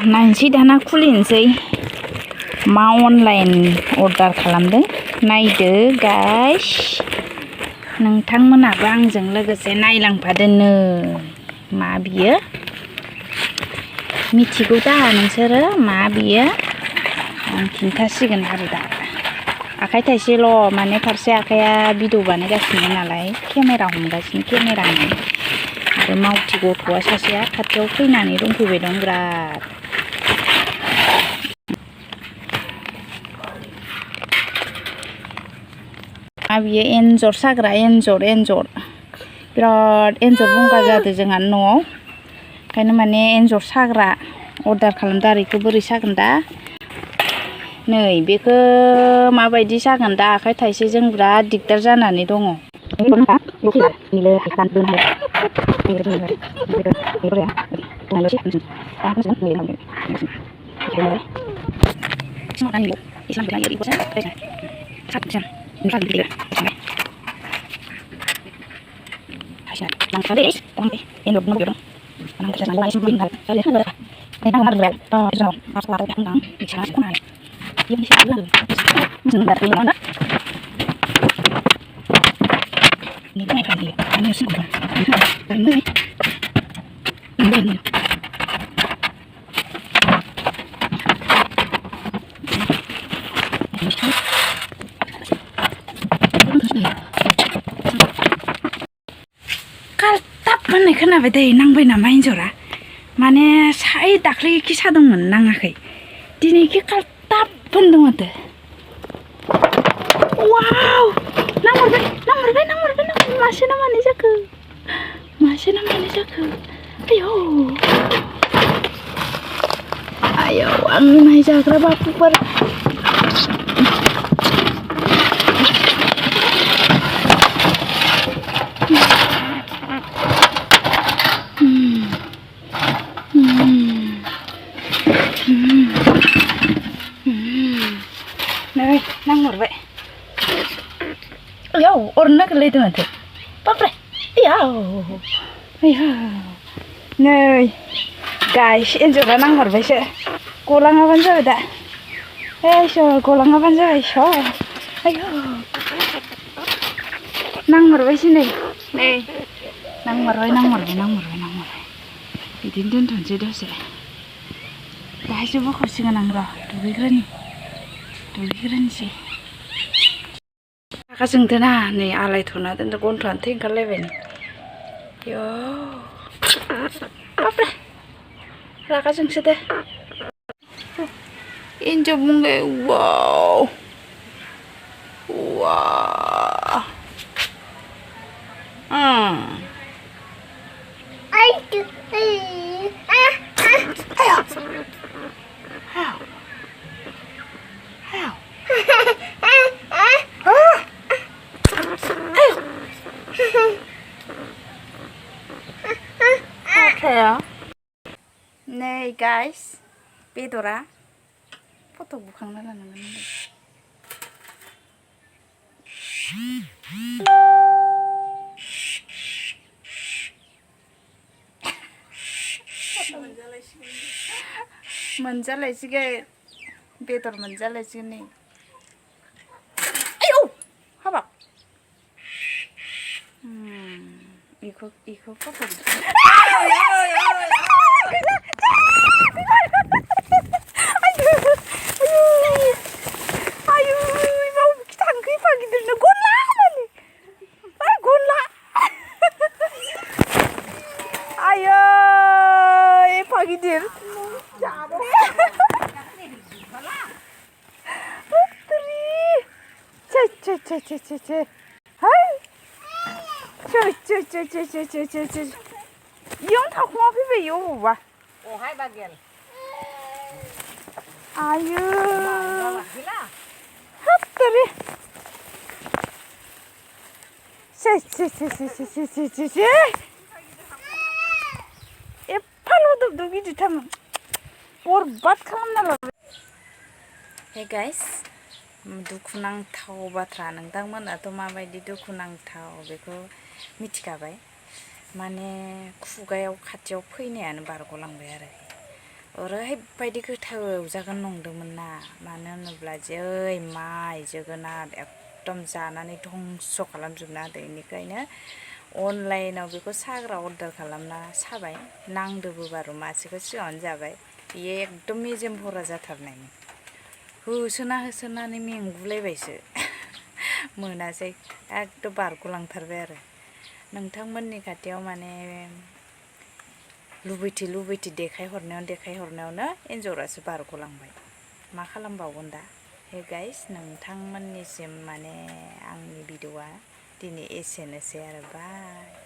नायनोसै दाना खुलिनोसै मा अनलाइन अर्डार खालामदों नायदो गाइस नोंथांमोनाबो आंजों लोगोसे नायलांफादोनो मा बियो मिथिगौ दा नोंसोरो मा बियो आं खिन्थासिगोन आरो दा आखाइ थाइसेल' माने फारसे आखाइया भिडिअ बानायगासिनो नालाय केमेरा हमगासिनो केमेरा आरो मावथि गथ'आ सासेया खाथियाव फैनानै दंफैबाय दं बिराद बियो एनजर साग्रा एनजर बिराद एनजर बंगा जादों जोंहा न'आव ओंखायनो माने एनजर साग्रा अर्डार खालामदों आरो बेखौ बोरै सागोन दा नै बेखौ माबायदि सागोन दा आखाइ थाइसेजों बिराद दिगदार जानानै दङ kaltap होननाय खोनाबाय दै नांबाय नामा एन्जरा माने साइ दाख्लै खि सादोंमोन नाङाखै दिनै खि kaltap होनदों माथो वाव नांहरबाय मासे ना मानै जाखो आयौ आंनि माइ जाग्रा बाबुफोर नै नांहरबाय आयौ अरनो नागिरलायदों माथो बाब्रे नै गाइस एन्जरा नांहरबायसो गलाङाबानो जाबाय दा गलाङाबानो जाबाय आयौ नांहरबायसो नै नांहरबाय बिदिनो दोनथ'नोसै दसे दाहायसो बोखावसिगोन आं र' दुगैग्रोनोसै रागा जोंदोना नै आलायथ'ना दोनदो गन्थ'आनो थै ओंखारलायबाय नै आयौ बाब्रे रागा जोंसो दे एन्जर बुंलाय वाव नै गाइस बेदरा फट' बुखांना लानांगोन मोनजालायसिगोन बेदर मोनजालायसिगोन नै आयौ हाबाब इखौ फट' गिदिर इयावनो थाखुमा फैबाय इयाव अबावबा अहाय बागेल आयौ हाबतरी एफाल' गिदिरथारमोन बरबाद खालामना लाबाय हे गाइस दुखुनांथाव बाथ्रा नोंथांमोनाथ' माबायदि दुखुनांथाव बेखौ मिथिखाबाय माने खुगायाव खाथियाव फैनायानो बारग'लांबाय आरो ओरैबायदि गोथाव जागोन नंदोंमोन ना मानो होनोब्ला जै माइ जोगोनार एकदम जानानै धंस' खालामजोबना होदो बेनिखायनो अनलाइनाव बेखौ साग्रा अर्डार खालामना साबाय नांदोबो बारु मासेखौ सिगाङावनो जाबाय बेयो एकदम मेजेम भरा जाथारनायमोन होसोनानै मेंगुलायबायसो मोनासै एकदम बारग'लांथारबाय आरो नोंथांमोननि खाथियाव माने लुबैथि देखायहरनायावनो एन्जरासो बारग'लांबाय मा खालामबावगोन दा हे गाइस नोंथांमोननिसिम माने आंनि भिडिअ'आ दिनै एसेनोसै आरो बाय